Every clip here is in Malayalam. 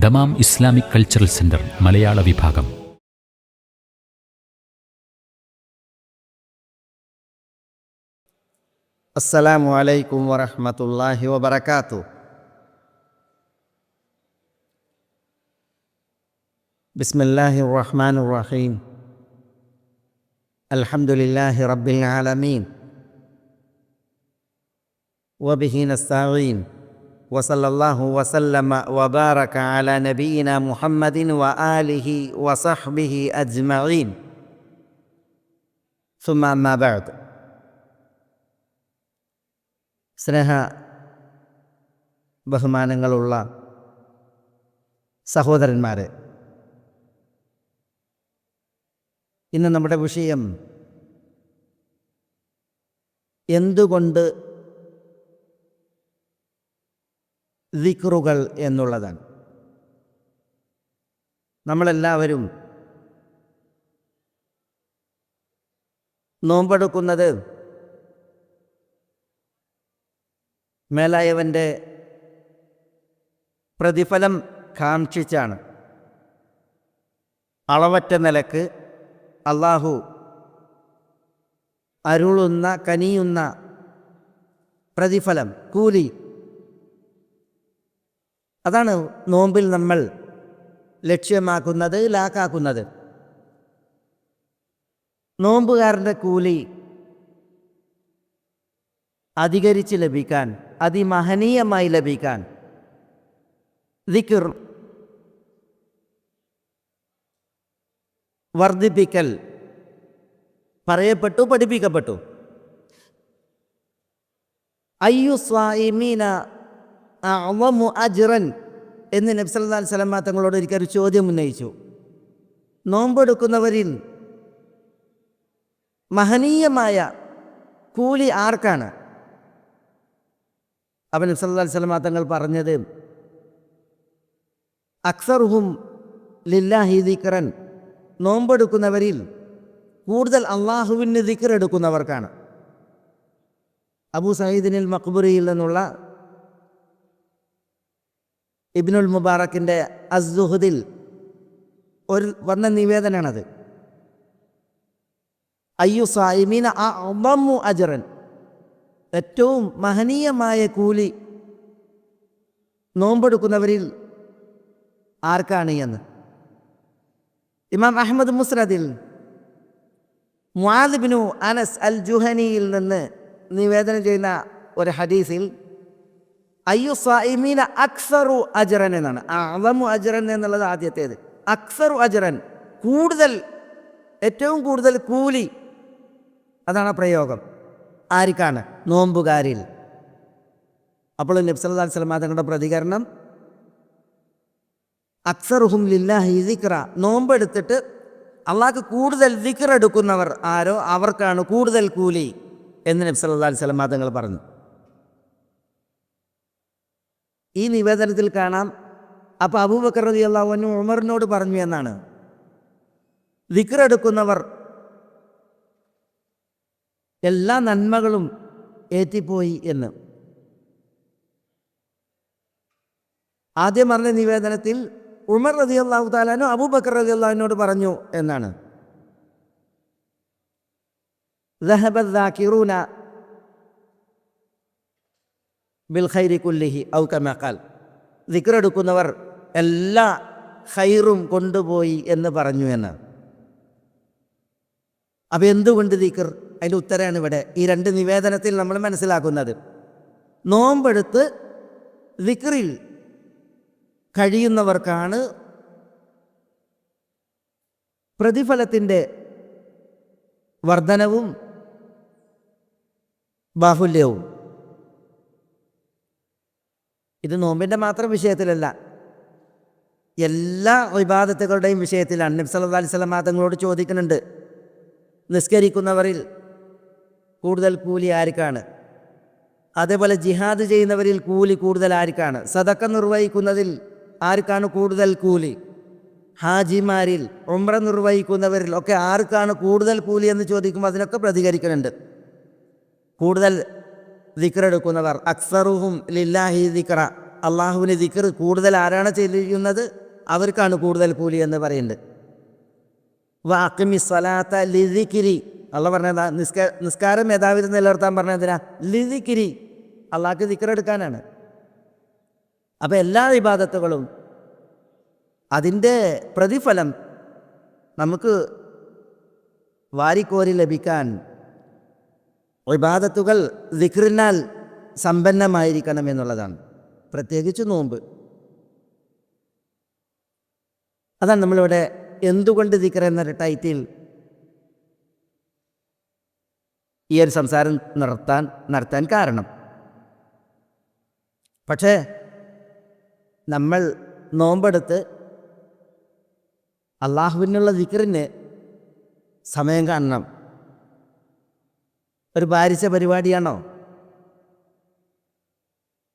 ദമാം ഇസ്ലാമിക് കൾച്ചറൽ സെന്റർ മലയാള വിഭാഗം. അസ്സലാമു അലൈക്കും വറഹ്മത്തുള്ളാഹി വബറകാതുഹു. ബിസ്മില്ലാഹിർ റഹ്മാനിർ റഹീം. അൽഹംദുലില്ലാഹി റബ്ബിൽ ആലമീൻ വബിഹി നസ്തഈൻ വസല്ലല്ലാഹു വസല്ലമ വബാറക അലാ നബിയിനാ മുഹമ്മദിൻ വആലിഹി വസഹ്ബിഹി അജ്മഈൻ. സുമ്മ അമ്മാ ബഅദ്. സ്നേഹ ബഹുമാനങ്ങളുള്ള സഹോദരന്മാരെ, ഇന്ന് നമ്മുടെ വിഷയം എന്തുകൊണ്ട് ദിക്റുകൾ എന്നുള്ളതാണ്. നമ്മളെല്ലാവരും നോമ്പെടുക്കുന്നത് മേലായവൻ്റെ പ്രതിഫലം കാക്ഷിച്ചാണ്. അളവറ്റ നിലക്ക് അള്ളാഹു അരുളുന്ന കനിയുന്ന പ്രതിഫലം, കൂലി, അതാണ് നോമ്പിൽ നമ്മൾ ലക്ഷ്യമാക്കുന്നത്, ലാക്കാക്കുന്നത്. നോമ്പുകാരൻ്റെ കൂലി അധികരിച്ച് ലഭിക്കാൻ, അതിമഹനീയമായി ലഭിക്കാൻ ദിക്ർ വർദ്ധിപ്പിക്കൽ പറയപ്പെട്ടു, പഠിപ്പിക്കപ്പെട്ടു. അയ്യു സ്വായിമീന അഅ്ളമു അജ്റൻ എന്ന് നബി സല്ലല്ലാഹു അലൈഹി വസല്ലം തങ്ങളോട് ഒരിക്കൽ ഒരു ചോദ്യം ഉന്നയിച്ചു. നോമ്പെടുക്കുന്നവരിൽ മഹനീയമായ കൂലി ആർക്കാണ്? അപ്പോൾ നബി സല്ലല്ലാഹു അലൈഹി വസല്ലം തങ്ങൾ പറഞ്ഞത്, അക്സറുഹും ലില്ലാഹി ദിക്റൻ, നോമ്പെടുക്കുന്നവരിൽ കൂടുതൽ അള്ളാഹുവിന് ദിക്ർ എടുക്കുന്നവർക്കാണ്. അബൂ സഈദിനിൽ മഖ്ബൂരിയിൽ നിന്നുള്ള ഇബ്നുൽ മുബാറക്കിൻ്റെ അസ്സുഹദിൽ വന്ന നിവേദനമാണത്. അയ്യു സായിമീന അഅ്ളമു അജ്റൻ, ഏറ്റവും മഹനീയമായ കൂലി നോമ്പെടുക്കുന്നവരിൽ ആർക്കാണ് എന്ന്. ഇമാം അഹ്മദ് മുസ്നദിൽ മുആദ് ഇബ്നു അനസ് അൽ ജുഹനിയിൽ നിന്ന് നിവേദനം ചെയ്യുന്ന ഒരു ഹദീസിൽ അയ്യു സായിമീന അക്സറു അജ്റൻ എന്നാണ്. അഅ്ളമു അജ്റൻ എന്നുള്ളത് ആദ്യത്തേത്. അക്സറു അജ്റൻ, കൂടുതൽ, ഏറ്റവും കൂടുതൽ കൂലി, അതാണ് പ്രയോഗം. ആർക്കാണ്? നോമ്പുകാരിൽ. അപ്പോൾ നബി സല്ലല്ലാഹു അലൈഹി വസല്ലം തങ്ങളുടെ പ്രതികരണം, അക്സറുഹും ലില്ലാഹി ദിക്റ, നോമ്പെടുത്തിട്ട് അള്ളാഹ്ക്ക് കൂടുതൽ ദിക്ർ എടുക്കുന്നവർ ആരോ അവർക്കാണ് കൂടുതൽ കൂലി എന്ന് നബി സല്ലല്ലാഹു അലൈഹി വസല്ലം തങ്ങൾ പറഞ്ഞു. ഈ നിവേദനത്തിൽ കാണാം, അപ്പോൾ അബൂബക്കർ റളിയല്ലാഹു അൻഹു ഉമറിനോട് പറഞ്ഞു എന്നാണ്, ദിക്ർ എടുക്കുന്നവർ എല്ലാ നന്മകളും ഏറ്റിപ്പോയി എന്ന്. ആദ്യം പറഞ്ഞ നിവേദനത്തിൽ ഉമർ റളിയല്ലാഹു തആല അൻഹു അബൂബക്കർ റളിയല്ലാഹു അൻഹുവിനോട് പറഞ്ഞു എന്നാണ്. ذهب الذاكرون بالخير كله أو كما قال, ദിക്ർ എടുക്കുന്നവർ എല്ലാ ഖൈറും കൊണ്ടുപോയി എന്ന് പറഞ്ഞു എന്ന്. അപ്പോൾ എന്തുകൊണ്ട് ദിക്ർ? അതിൻ്റെ ഉത്തരമാണ് ഇവിടെ ഈ രണ്ട് നിവേദനത്തിൽ നമ്മൾ മനസ്സിലാക്കുന്നത്. നോമ്പെടുത്ത് ദിക്റിൽ കഴിയുന്നവർക്കാണ് പ്രതിഫലത്തിൻ്റെ വർധനവും ബാഹുല്യവും. ഇത് നോമ്പിൻ്റെ മാത്രം വിഷയത്തിലല്ല, എല്ലാ ഇബാദത്തുകളുടെയും വിഷയത്തിലാണ്. നബി സല്ലല്ലാഹു അലൈഹി വസല്ലം തങ്ങളോട് ചോദിക്കുന്നുണ്ട്, നിസ്കരിക്കുന്നവരിൽ കൂടുതൽ കൂലി ആർക്കാണ്? അതേപോലെ ജിഹാദ് ചെയ്യുന്നവരിൽ കൂലി കൂടുതൽ ആർക്കാണ്? സദക്ക നിർവഹിക്കുന്നതിൽ ആർക്കാണ് കൂടുതൽ കൂലി? ഹാജിമാരിൽ, ഉംറ നിർവഹിക്കുന്നവരിൽ ഒക്കെ ആർക്കാണ് കൂടുതൽ കൂലി എന്ന് ചോദിക്കുമ്പോൾ അതിനൊക്കെ പ്രതികരിക്കുന്നുണ്ട്. കൂടുതൽ ദിക്ർ എടുക്കുന്നവർ, അക്സറുഹും ലില്ലാഹി ദിക്റ, അള്ളാഹുവിന് ദിക്ർ കൂടുതൽ ആരാണ് ചെയ്യുന്നത് അവർക്കാണ് കൂടുതൽ കൂലി എന്ന് പറയുന്നുണ്ട്. വഅഖിമി സ്വലാത്ത ലിദിക്രി, അള്ളാഹ് പറഞ്ഞതാ നിസ്കാരം യഥാവിധം നിലനിർത്താൻ പറഞ്ഞതിനാ ലിദിക്രി, അള്ളാഹ്ക്ക് ദിക്ർ എടുക്കാനാണ്. അപ്പം എല്ലാ ഇബാദത്തുകളും അതിൻ്റെ പ്രതിഫലം നമുക്ക് വാരിക്കോരി ലഭിക്കാൻ ഇബാദത്തുകൾ ദിക്റിനാൽ സമ്പന്നമായിരിക്കണം എന്നുള്ളതാണ്. പ്രത്യേകിച്ച് നോമ്പ്. അതാണ് നമ്മളിവിടെ എന്തുകൊണ്ട് ദിക്ർ എന്നൊരു ടൈറ്റിൽ ഈ ഒരു സംസാരം നടത്താൻ കാരണം. പക്ഷേ നമ്മൾ നോമ്പെടുത്ത് അള്ളാഹുവിനുള്ള ദിക്റിന് സമയം കാണണം. ഒരു ഭാരിച്ച പരിപാടിയാണോ?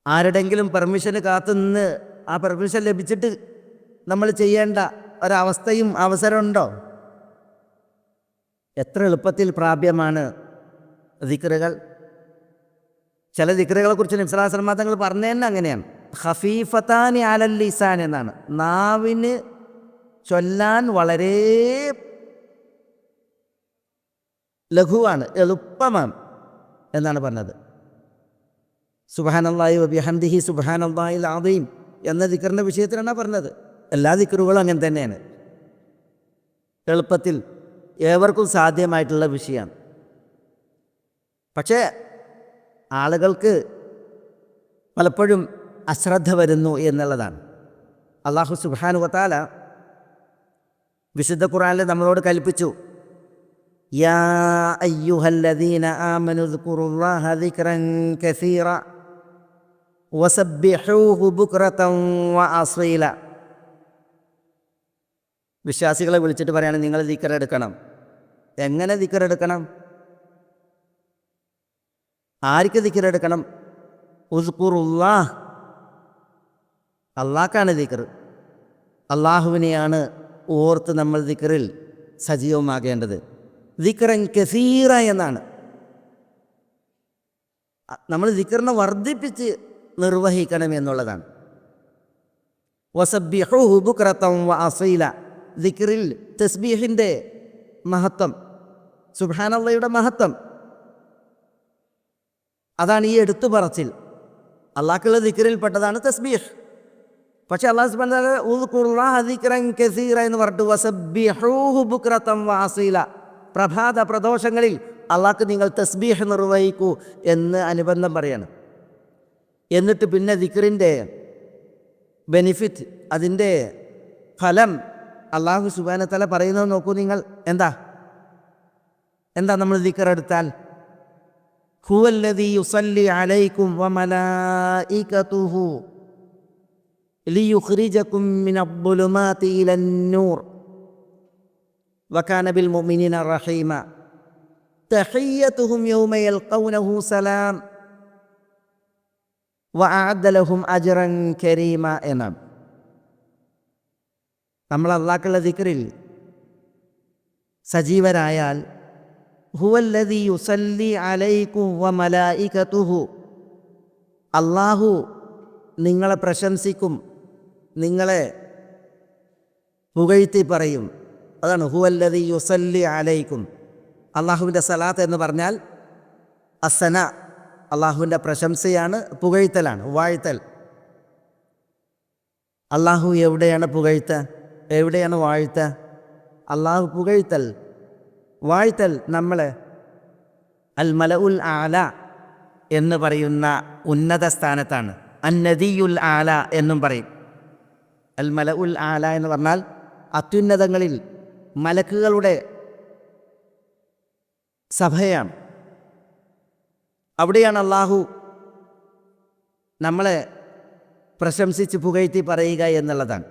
ആരുടെങ്കിലും പെർമിഷന് കാത്തുനിന്ന് ആ പെർമിഷൻ ലഭിച്ചിട്ട് നമ്മൾ ചെയ്യേണ്ട ഒരവസ്ഥയും അവസരമുണ്ടോ? എത്ര എളുപ്പത്തിൽ പ്രാപ്യമാണ് ദിക്റുകൾ. ചില ദിക്റുകളെക്കുറിച്ച് നബി സ്വല്ലല്ലാഹു അലൈഹി വസല്ലം തങ്ങൾ പറഞ്ഞു തന്നെ അങ്ങനെയാണ്. ഖഫീഫത്താനി അലൽ ലിസാൻ എന്നാണ്. നാവിന് ചൊല്ലാൻ വളരെ ലഘുവാണ്, എളുപ്പമാണ് എന്നാണ് പറഞ്ഞത്. സുബ്ഹാനല്ലാഹി വബിഹംദിഹി സുബ്ഹാനല്ലാഹിൽ അദീം എന്ന ദിക്റിൻ്റെ വിഷയത്തിലാണ് പറഞ്ഞത്. എല്ലാ ദിക്റുകളും അങ്ങനെ തന്നെയാണ്, എളുപ്പത്തിൽ ഏവർക്കും സാധ്യമായിട്ടുള്ള വിഷയമാണ്. പക്ഷേ ആളുകൾക്ക് പലപ്പോഴും അശ്രദ്ധ വരുന്നു എന്നുള്ളതാണ്. അല്ലാഹു സുബ്ഹാനഹു വ തആല വിശുദ്ധ ഖുർആനിൽ നമ്മളോട് കൽപ്പിച്ചു, യാ അയ്യുഹല്ലദീന ആമനു ഉദ്കുറുല്ലാഹ ദിക്റൻ കസീറ വസബ്ബിഹൂഹു ബുക്റതൻ വഅസീല. വിശ്വാസികളെ വിളിച്ചിട്ട് പറയാണ്, നിങ്ങൾ ദിക്ർ എടുക്കണം. എങ്ങനെ ദിക്ർ എടുക്കണം? ആർക്ക് ദിക്ർ എടുക്കണം? ഉസ്കുറുല്ലാഹ്, അള്ളാഹ്ക്കാണ് ദിക്ർ. അള്ളാഹുവിനെയാണ് ഓർത്ത് നമ്മൾ ദിക്റിൽ സജീവമാകേണ്ടത്. ദിക്റൻ കസീറ എന്നാണ്. നമ്മൾ ദിക്റിനെ വർദ്ധിപ്പിച്ച് നിർവഹിക്കണം എന്നുള്ളതാണ്. വസബ്ബിഹൂഹു ബുക്റതൻ വഅസീല. ദിക്റിൽ തസ്ബീഹിൻ്റെ മഹത്വം, സുബ്ഹാനല്ലാഹയുടെ മഹത്വം, അതാണ് ഈ എടുത്തു പറച്ചിൽ. അള്ളാഹ്ക്കുള്ള ദിക്റിൽപ്പെട്ടതാണ് തസ്ബീഹ്. പക്ഷേ അല്ലാഹു സുബ്ഹാനഹു വ തആല ഉദ്കുറുല്ലാഹ ദിക്റൻ കസീറ എന്ന് പറഞ്ഞിട്ട് വസബ്ബിഹൂഹു ബുക്റതൻ വഅസീല, പ്രഭാത പ്രദോഷങ്ങളിൽ അള്ളാഹ്ക്ക് നിങ്ങൾ തസ്ബീഹ് നിർവഹിക്കൂ എന്ന് അനുബന്ധം പറയാണ്. എന്നിട്ട് പിന്നെ ദിക്റിൻ്റെ ബെനിഫിറ്റ്, അതിൻ്റെ ഫലം അള്ളാഹു സുബ്ഹാനഹു വ തആല പറയുന്നത് നോക്കൂ നിങ്ങൾ. എന്താ നമ്മൾ ദിക്ർ എടുത്താൽ? ഹുവല്ലദീ യുസല്ലി അലൈക്കും വമലായികതുഹു ലിയുഖ്രിജകും മിനദ്ദുലുമാതി ഇലന്നൂർ വകാന ബിൽ മുഅ്മിനീന റഹീമ തഹിയ്യതുഹും യൗമ യൽഖൗനഹു സലാം വഅഅദ്ദ ലഹും അജ്റൻ കരീമ എന്നാണ്. നമ്മൾ അള്ളാഹ്ക്കുള്ള ദിക്റിൽ സജീവരായാൽ ഹുവല്ലദീ യുസല്ലി അലൈക്കും വമലായികതുഹു, അള്ളാഹു നിങ്ങളെ പ്രശംസിക്കും, നിങ്ങളെ പുകഴ്ത്തി പറയും. അതാണ് ഹുവല്ലദീ യുസല്ലി അലൈക്കും. അള്ളാഹുവിൻ്റെ സലാത്ത് എന്ന് പറഞ്ഞാൽ അസന, അള്ളാഹുവിൻ്റെ പ്രശംസയാണ്, പുകഴ്ത്തലാണ്, വാഴ്ത്തൽ. അള്ളാഹു എവിടെയാണ് പുകഴ്ത്തുക, എവിടെയാണ് വാഴ്ത്തുക? അള്ളാഹു പുകഴ്ത്തൽ, വാഴ്ത്തൽ നമ്മളെ അൽ മലഉൽ ആല എന്ന് പറയുന്ന ഉന്നത സ്ഥാനത്താണ്. അന്നദിയുൽ ആല എന്നും പറയും. അൽ മലഉൽ ആല എന്ന് പറഞ്ഞാൽ അത്യുന്നതങ്ങളിൽ മലക്കുകളുടെ സഭയാണ്. അവിടെയാണ് അള്ളാഹു നമ്മളെ പ്രശംസിച്ച് പുകഴ്ത്തി പറയുക എന്നുള്ളതാണ്.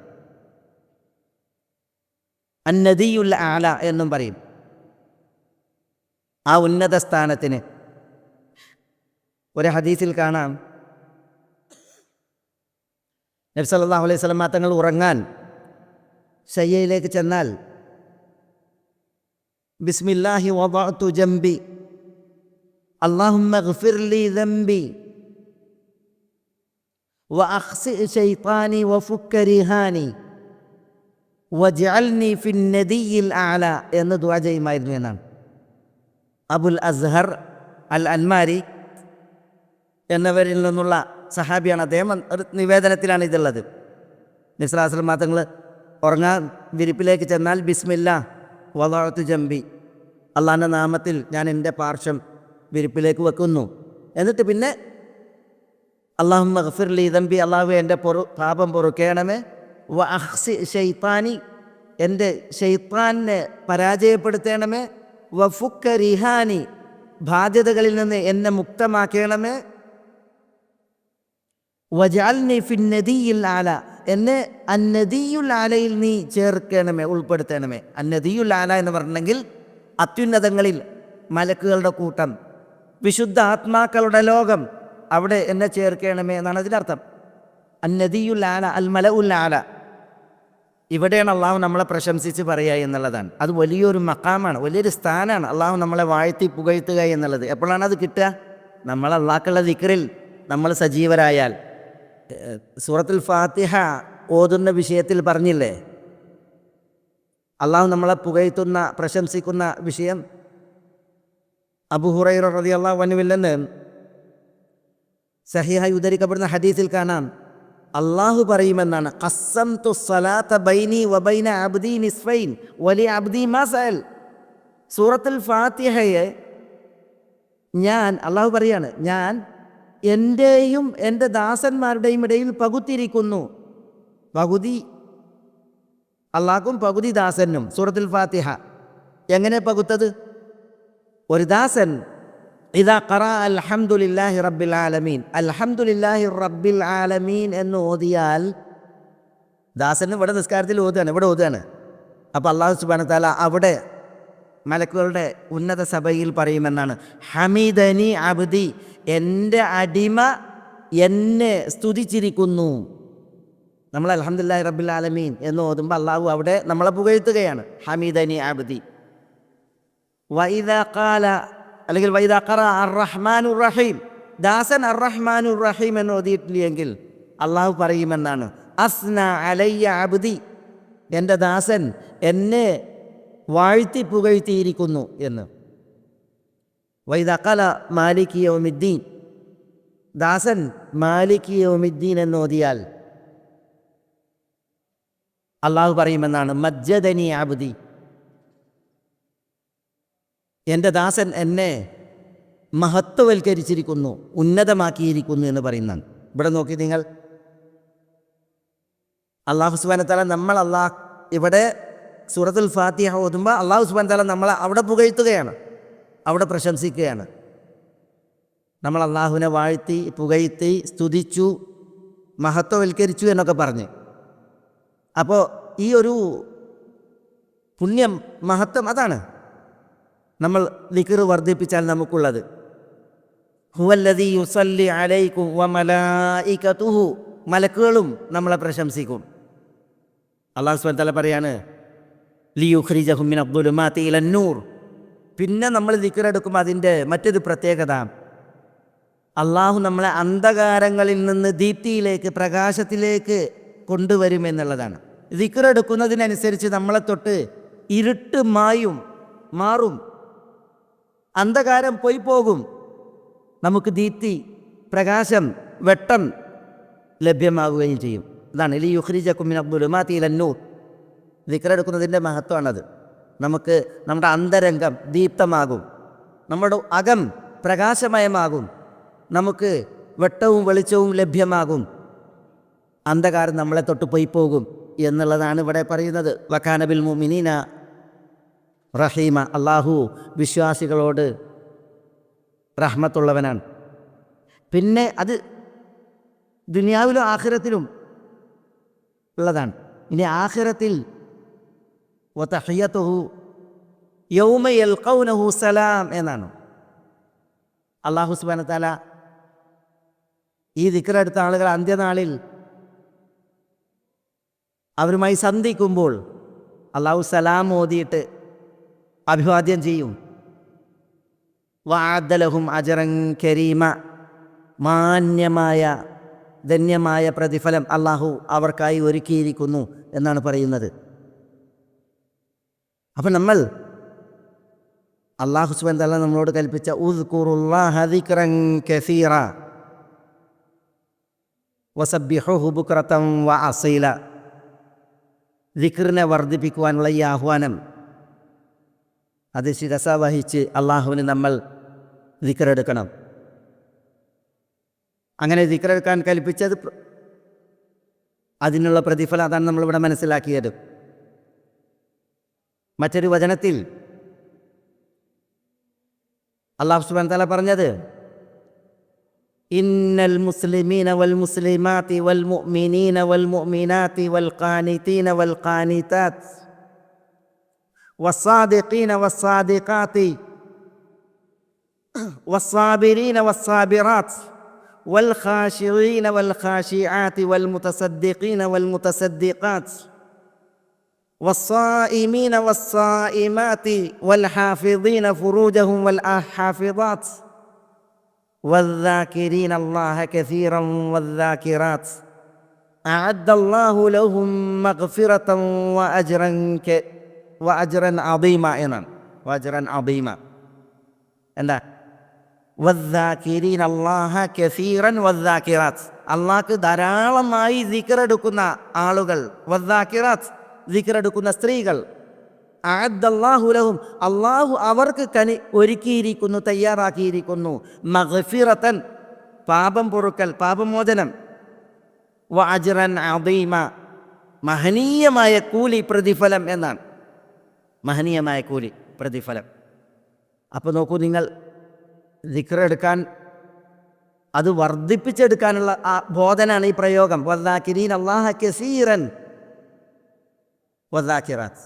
അന്നദിയുൽ ആല എന്നും പറയും ആ ഉന്നത സ്ഥാനത്തിന്. ഒരു ഹദീസിൽ കാണാം, നബി സല്ലല്ലാഹു അലൈഹി വസല്ലം തങ്ങൾ ഉറങ്ങാൻ ശയ്യയിലേക്ക് ചെന്നാൽ ബിസ്മില്ലാഹി വദഅതു ജംബി അല്ലാഹുമ്മഗ്ഫിർ ലി ദംബി വഅഖ്സി ശൈത്താനി വഫുക്ക റിഹാനി വജഅൽനി ഫിന്നദിയിൽ അഅല എന്ന് ദുആ ചെയ്യുമായിരുന്നു എന്നാണ്. അബുൽ അസ്ഹർ അൽ അൻമാരി എന്നവരിൽ നിന്നുള്ള സഹാബിയാണ് അദ്ദേഹം. ഒരു നിവേദനത്തിലാണ് ഇതുള്ളത്. നബി സല്ലല്ലാഹു അലൈഹി വസല്ലം തങ്ങൾ ഉറങ്ങാൻ വിരിപ്പിലേക്ക് ചെന്നാൽ ബിസ്മില്ലാ വദഅതു ജംബി, അള്ളാഹിൻ്റെ നാമത്തിൽ ഞാൻ എൻ്റെ പാർശ്വം വിരിപ്പിലേക്ക് വെക്കുന്നു. എന്നിട്ട് പിന്നെ അല്ലാഹുമ്മ ഗ്ഫിർ ലി ദംബി, അള്ളാഹു എൻ്റെ പാപം പൊറുക്കേണമേ. വഅഖ്സി ശൈത്താനി, എൻ്റെ ശൈത്താനെ പരാജയപ്പെടുത്തേണമേ. വഫുക്ക റിഹാനി, ബാധ്യതകളിൽ നിന്ന് എന്നെ മുക്തമാക്കണമേ. വജഅൽനി ഫിന്നദിയിൽ അഅല, എന്നെ അന്നദിയുൽ അലയിൽ നീ ചേർക്കണമേ, ഉൾപ്പെടുത്തണമേ. അന്നദിയുൽ അല എന്ന് പറഞ്ഞെങ്കിൽ അത്യുന്നതങ്ങളിൽ മലക്കുകളുടെ കൂട്ടം, വിശുദ്ധ ആത്മാക്കളുടെ ലോകം, അവിടെ എന്നെ ചേർക്കണമേ എന്നാണ് അതിനർത്ഥം. അന്നദിയുൽ അല, അൽ മലഉൽ അല, ഇവിടെയാണ് അള്ളാഹു നമ്മളെ പ്രശംസിച്ച് പറയുക എന്നുള്ളതാണ്. അത് വലിയൊരു മഖാമാണ്, വലിയൊരു സ്ഥാനമാണ്. അള്ളാഹു നമ്മളെ വാഴ്ത്തി പുകഴ്ത്തുക എന്നുള്ളത് എപ്പോഴാണ് അത് കിട്ടുക? നമ്മൾ അള്ളാഹുള്ള ദിക്റിൽ നമ്മൾ സജീവരായാൽ. സൂറത്തുൽ ഫാത്തിഹ ഓതുന്ന വിഷയത്തിൽ പറഞ്ഞില്ലേ, അള്ളാഹു നമ്മളെ പുകഴ്ത്തുന്ന പ്രശംസിക്കുന്ന വിഷയം. അബൂ ഹുറൈറ റളിയല്ലാഹു അൻഹുവിൽ നിന്ന് സഹീഹായി ഉദ്ധരിക്കപ്പെടുന്ന ഹദീസിൽ കാണാം, അള്ളാഹു പറയുമെന്നാണ്, ഖസ്സംതു സ്വലാത്ത ബൈനി വബൈന അബ്ദി നിസ്ഫൈൻ വലി അബ്ദി മാ സഅൽ. സൂറത്തുൽ ഫാത്തിഹയെ അള്ളാഹു പറയാണ്, ഞാൻ എൻ്റെയും എൻ്റെ ദാസന്മാരുടെയും ഇടയിൽ പകുത്തിരിക്കുന്നു. പകുതി അള്ളാഹും പകുതി ദാസനും. സൂറത്തുൽ ഫാത്തിഹ എങ്ങനെ പകുത്തത്? ഒരു ദാസൻ ഇദാ ഖറഅ അൽഹംദുലില്ലാഹി റബ്ബിൽ ആലമീൻ, അൽഹംദുലില്ലാഹി റബ്ബിൽ ആലമീൻ എന്ന് ഓതിയാൽ, ദാസന് ഇവിടെ നിസ്കാരത്തിൽ ഓതുകയാണ്, ഇവിടെ ഓതുകയാണ്. അപ്പോൾ അല്ലാഹു സുബ്ഹാനഹു വ തആല അവിടെ മലക്കുകളുടെ ഉന്നത സഭയിൽ പറയുമെന്നാണ്, ഹമീദനി അബ്ദി, എൻ്റെ അടിമ എന്നെ സ്തുതിച്ചിരിക്കുന്നു. നമ്മൾ അൽഹംദുലില്ലാഹി റബ്ബിൽ ആലമീൻ എന്ന് ഓതുമ്പോൾ അള്ളാഹു അവിടെ നമ്മളെ പുകഴ്ത്തുകയാണ്. ഹമീദനി അബ്ദി. വഇദാ ഖാല, അല്ലെങ്കിൽ വൈദാ ഖറഅ അർ-റഹ്മാനുർ റഹീം, ദാസൻ അർ-റഹ്മാനുർ റഹീം എന്ന് ഓതിയിട്ടില്ലെങ്കിൽ അള്ളാഹു പറയുമെന്നാണ്, അസ്ന അലയ്യ അബ്ദി, എൻ്റെ ദാസൻ എന്നെ വാഴ്ത്തി പുകഴ്ത്തിയിരിക്കുന്നു എന്ന്. വൈദാ ഖാല മാലികി യൗമിദ്ദീൻ, ദാസൻ മാലികി യൗമിദ്ദീൻ എന്ന് ഓതിയാൽ അള്ളാഹു പറയുമെന്നാണ്, മജ്ജദനി അബ്ദി, എൻ്റെ ദാസൻ എന്നെ മഹത്വവൽക്കരിച്ചിരിക്കുന്നു, ഉന്നതമാക്കിയിരിക്കുന്നു എന്ന് പറയുന്നതാണ്. ഇവിടെ നോക്കി നിങ്ങൾ, അള്ളാഹു സുബ്ഹാനഹു വ തആല ഇവിടെ സൂറത്തുൽ ഫാത്തിഹ ഓതുമ്പോൾ അള്ളാഹു സുബ്ഹാനഹു വ തആല നമ്മളെ അവിടെ പുകഴ്ത്തുകയാണ്, അവിടെ പ്രശംസിക്കുകയാണ്. നമ്മൾ അള്ളാഹുവിനെ വാഴ്ത്തി പുകഴ്ത്തി സ്തുതിച്ചു മഹത്വവൽക്കരിച്ചു എന്നൊക്കെ പറഞ്ഞ്. അപ്പോൾ ഈ ഒരു പുണ്യം മഹത്വം അതാണ് നമ്മൾ ദിക്ർ വർദ്ധിപ്പിച്ചാൽ നമുക്കുള്ളത്. ഹുവല്ലദീ യുസല്ലി അലൈക്കും വമലായികതുഹു, മലക്കുകളും നമ്മളെ പ്രശംസിക്കും. അല്ലാഹു സുബ്ഹാനഹു വ തആല പറയാണ്, ലിയുഖ്രിജഹും മിന അദ്ദുലുമാതി ഇലന്നൂർ. പിന്നെ നമ്മൾ ദിക്ർ എടുക്കുമ്പോൾ അതിൻ്റെ മറ്റൊരു പ്രത്യേകത, അള്ളാഹു നമ്മളെ അന്ധകാരങ്ങളിൽ നിന്ന് ദീപ്തിയിലേക്ക്, പ്രകാശത്തിലേക്ക് കൊണ്ടുവരുമെന്നുള്ളതാണ്. ദിക്ർ എടുക്കുന്നതിനനുസരിച്ച് നമ്മളെ തൊട്ട് ഇരുട്ട് മാറും, അന്ധകാരം പോയി പോകും, നമുക്ക് ദീപ്തി, പ്രകാശം, വെട്ടം ലഭ്യമാകുകയും ചെയ്യും. അതാണ് ലിയുഖ്രിജകും മിന അദ്ദുലുമാതി ഇലന്നൂർ. ദിക്ർ എടുക്കുന്നതിൻ്റെ മഹത്വമാണത്. നമുക്ക് നമ്മുടെ അന്തരംഗം ദീപ്തമാകും, നമ്മുടെ അകം പ്രകാശമയമാകും, നമുക്ക് വെട്ടവും വെളിച്ചവും ലഭ്യമാകും, അന്ധകാരം നമ്മളെ തൊട്ട് പോയി പോകും എന്നുള്ളതാണ് ഇവിടെ പറയുന്നത്. വകാന ബിൽ മുഅ്മിനീന റഹീമ, അള്ളാഹു വിശ്വാസികളോട് റഹ്മത്തുള്ളവനാണ്. പിന്നെ അത് ദുനിയാവിലും ആഖിറത്തിലും ഉള്ളതാണ്. ഇനി ആഖിറത്തിൽ വതഹിയ്യതുഹു യൗമ യൽഖൗനഹു സലാം എന്നാണ്. അല്ലാഹു സുബ്ഹാനഹു വ തആല ഈ ദിക്ർ എടുത്ത ആളുകൾ അന്ത്യനാളിൽ അവരുമായി സന്ധിക്കുമ്പോൾ അല്ലാഹു സലാം ഓതിയിട്ട് അഭിവാദ്യം ചെയ്യും. വഅദ്ദ ലഹും അജ്റൻ കരീമ, മാന്യമായ ധന്യമായ പ്രതിഫലം അള്ളാഹു അവർക്കായി ഒരുക്കിയിരിക്കുന്നു എന്നാണ് പറയുന്നത്. അപ്പം നമ്മൾ അള്ളാഹു സുബ്ഹാനഹു വ തആല നമ്മളോട് കൽപ്പിച്ച ഉദ്കുറുല്ലാഹ ദിക്റൻ കസീറ വസബ്ബിഹുഹു ബുക്റതൻ വഅസീല, ദിക്റിനെ വർദ്ധിപ്പിക്കുവാനുള്ള ഈ ആഹ്വാനം അത് ശിരസ വഹിച്ച് അള്ളാഹുവിന് നമ്മൾ ദിക്റെടുക്കണം. അങ്ങനെ ദിക്റെടുക്കാൻ കൽപ്പിച്ചത് അതിനുള്ള പ്രതിഫലം അതാണ് നമ്മളിവിടെ മനസ്സിലാക്കിയത്. മറ്റൊരു വചനത്തിൽ അല്ലാഹു സുബ്ഹാനഹു വ തആല പറഞ്ഞത് ഇന്നൽ മുസ്ലിമീന വൽ മുസ്ലിമാതി വൽ മുഅ്മിനീന വൽ മുഅ്മിനാതി വൽ ഖാനിതീന വൽ ഖാനിതാത്ത് വസ്സാദിഖീന വസ്സാദിഖാതി വസ്സാബിരീന വസ്സാബിറാത്ത് വൽ ഖാശിഈന വൽ ഖാശിആതി വൽ മുതസദ്ദിഖീന വൽ മുതസദ്ദിഖാത്ത് والصائمين والصائمات والحافظين فروجهم والحافظات والذاكرين الله كثيرا والذاكرات أعد الله لهم مغفرة وأجرا عظيما وأجرا عظيما എന്താ والذاكرين الله كثيرا والذاكرات അള്ളാഹ്ക്ക് ധാരാളമായി ദിക്റെടുക്കുന്ന ആളുകൾ, വദ്ദാക്കിറാത്ത് ദിക്റെടുക്കുന്ന സ്ത്രീകൾ, അഅദ്ദല്ലാഹു ലഹും അള്ളാഹു അവർക്ക് ഒരുക്കിയിരിക്കുന്നു, തയ്യാറാക്കിയിരിക്കുന്നു, മഗ്ഫിറതൻ പാപം പൊറുക്കൽ, പാപമോചനം, വ അജ്റൻ അദീമ മഹനീയമായ കൂലി, പ്രതിഫലം എന്നാണ്. മഹനീയമായ കൂലി, പ്രതിഫലം. അപ്പോൾ നോക്കൂ, നിങ്ങൾ ദിക്റെടുക്കാൻ, അത് വർദ്ധിപ്പിച്ചെടുക്കാനുള്ള ആ ബോധനാണ് ഈ പ്രയോഗം. വദ്ദാക്കിരീന അല്ലാഹ കസീറൻ വദ്ദാക്കിറാത്ത്.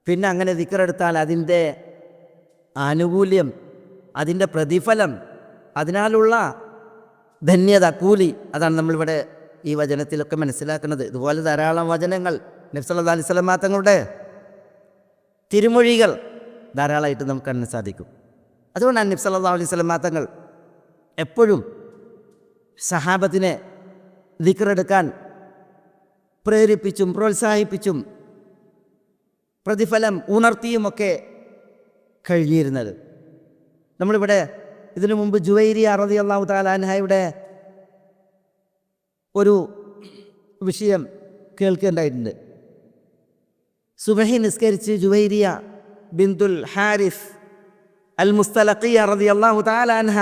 പിന്നെ അങ്ങനെ ദിക്റെടുത്താൽ അതിൻ്റെ ആനുകൂല്യം, അതിൻ്റെ പ്രതിഫലം, അതിനാലുള്ള ധന്യത, കൂലി, അതാണ് നമ്മളിവിടെ ഈ വചനത്തിലൊക്കെ മനസ്സിലാക്കുന്നത്. ഇതുപോലെ ധാരാളം വചനങ്ങൾ, നബി സല്ലല്ലാഹു അലൈഹി വസല്ലം തങ്ങളുടെ തിരുമൊഴികൾ ധാരാളമായിട്ട് നമുക്ക് കാണാൻ സാധിക്കും. അതുകൊണ്ടാണ് നബി സല്ലല്ലാഹു അലൈഹി വസല്ലം തങ്ങൾ എപ്പോഴും സഹാബത്തിനെ ദിക്റെടുക്കാൻ പ്രേരിപ്പിച്ചും പ്രോത്സാഹിപ്പിച്ചും പ്രതിഫലം ഉണർത്തിയുമൊക്കെ കഴിഞ്ഞിരുന്നത്. നമ്മളിവിടെ ഇതിനു മുമ്പ് ജുവൈരിയ റളിയല്ലാഹു തആല അൻഹയുടെ ഒരു വിഷയം കേൾക്കേണ്ടായിട്ടുണ്ട്. സുബഹി നിസ്കരിച്ച് ജുവൈരിയ ബിന്തുൽ ഹാരിസ് അൽ മുസ്തലഖിയ റളിയല്ലാഹു തആല അൻഹ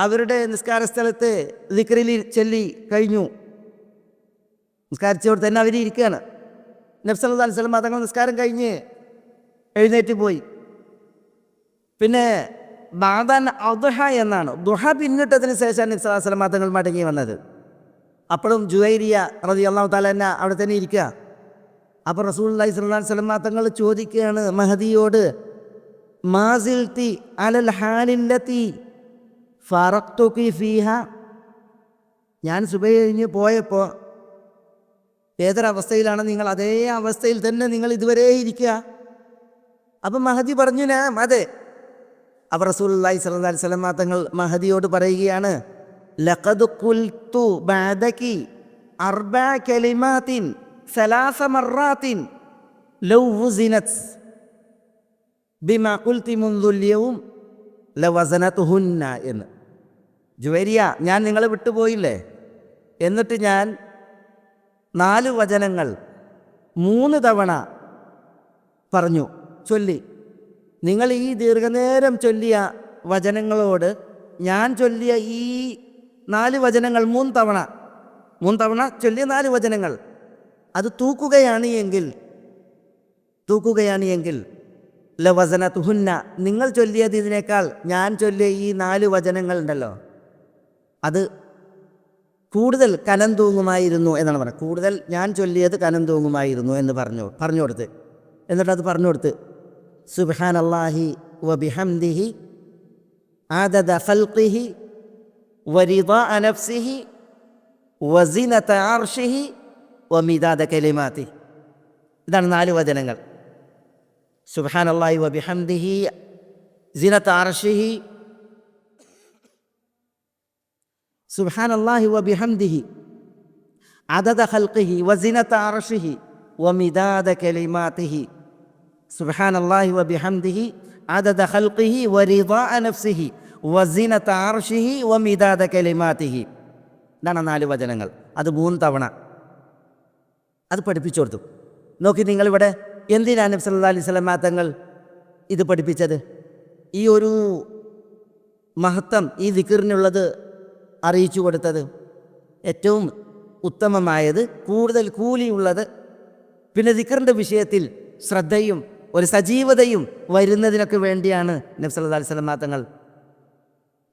അവരുടെ നിസ്കാര സ്ഥലത്ത് ദിക്റിൽ ചൊല്ലി കഴിഞ്ഞു. നിസ്കാരിച്ചവിടെ തന്നെ അവർ ഇരിക്കുകയാണ്. നബി സല്ലല്ലാഹു അലൈഹി വസല്ലം തങ്ങൾ നിസ്കാരം കഴിഞ്ഞ് എഴുന്നേറ്റ് പോയി. പിന്നെ ബാദൻ അദ്ഹ എന്നാണ്, ദുഹ പിന്നിട്ടതിന് ശേഷം നബി സല്ലല്ലാഹു അലൈഹി വസല്ലം തങ്ങൾ മടങ്ങി വന്നത്. അപ്പോഴും ജുവൈരിയ റളിയല്ലാഹു തആല അൻഹ അവിടെ തന്നെ ഇരിക്കുക. അപ്പോൾ റസൂലുള്ളാഹി സ്വല്ലല്ലാഹു അലൈഹി വസല്ലം തങ്ങൾ ചോദിക്കുകയാണ് മഹദിയോട്, മാസിൽതി അലൽ ഹാലില്ലതി ഫറഖ്തുകി ഫീഹ, ഞാൻ സുബഹി കഴിഞ്ഞ് പോയപ്പോൾ ഏതൊരവസ്ഥയിലാണ് നിങ്ങൾ അതേ അവസ്ഥയിൽ തന്നെ നിങ്ങൾ ഇതുവരെ ഇരിക്കുക. അപ്പം മഹദി പറഞ്ഞു അതെ. അപ്പോൾ റസൂലുള്ളാഹി സ്വല്ലല്ലാഹു അലൈഹി വസല്ലം തങ്ങൾ മഹദിയോട് പറയുകയാണ്, ലഖദ് ഖുൽതു ബഅദകി അർബഅ കലിമാത്തിൻ സലാസ മർറാത്തിൻ ലൗ വുസിനത് ബിമാ ഖുൽതി മുൻദുൽ യൗം ലവസനതുഹുന്ന എന്ന്. ജുവൈരിയ, ഞാൻ നിങ്ങളെ വിട്ടുപോയില്ലേ, എന്നിട്ട് ഞാൻ 4 വചനങ്ങൾ 3 തവണ പറഞ്ഞു, ചൊല്ലി. നിങ്ങൾ ഈ ദീർഘനേരം ചൊല്ലിയ വചനങ്ങളോട് ഞാൻ ചൊല്ലിയ ഈ 4 വചനങ്ങൾ 3 തവണ ചൊല്ലിയ 4 വചനങ്ങൾ അത് തൂക്കുകയാണ് എങ്കിൽ ലവസനതുഹുന്ന, നിങ്ങൾ ചൊല്ലിയത് ഇതിനേക്കാൾ ഞാൻ ചൊല്ലിയ ഈ 4 വചനങ്ങൾ ഉണ്ടല്ലോ അത് കൂടുതൽ കനം തൂങ്ങുമായിരുന്നു എന്നാണ് പറയുന്നത്. കൂടുതൽ ഞാൻ ചൊല്ലിയത് കനം തൂങ്ങുമായിരുന്നു എന്ന് പറഞ്ഞു കൊടുത്ത്. എന്നിട്ടത് പറഞ്ഞു കൊടുത്ത്, സുബ്ഹാനല്ലാഹി വബിഹംദിഹി ആദദ ഖൽഖിഹി വരിദാഅ നഫ്സിഹി വസിനത അർശിഹി വമിദാദ കലിമാതി. ഇതാണ് 4 വചനങ്ങൾ. സുബ്ഹാനല്ലാഹി വബിഹംദിഹി സിനത അർശിഹി സുബ്ഹാനല്ലാഹി വബിഹംദിഹി അദദ ഖൽഖിഹി വസിനത അർശിഹി വമിദാദ കലിമാതിഹി. സുബ്ഹാനല്ലാഹി വബിഹംദിഹി അദദ ഖൽഖിഹി വറിദാഅ നഫ്സിഹി വസിനത അർശിഹി വമിദാദ കലിമാതിഹി. ഇതാണ് 4 വചനങ്ങൾ. അത് 3 തവണ അത് പഠിപ്പിച്ചു കൊടുത്തു. നോക്കി നിങ്ങളിവിടെ എന്തിനാണ് നബി സല്ലല്ലാഹു അലൈഹി വസല്ലം തങ്ങൾ ഇത് പഠിപ്പിച്ചത്? ഈ ഒരു മഹത്വം, ഈ ദിക്റിനുള്ളത് അറിയിച്ചു കൊടുത്തത്. ഏറ്റവും ഉത്തമമായത്, കൂടുതൽ കൂലിയുള്ളത്, പിന്നെ ദിക്റിൻ്റെ വിഷയത്തിൽ ശ്രദ്ധയും ഒരു സജീവതയും വരുന്നതിനൊക്കെ വേണ്ടിയാണ് നബി സല്ലല്ലാഹു അലൈഹി വസല്ലം തങ്ങൾ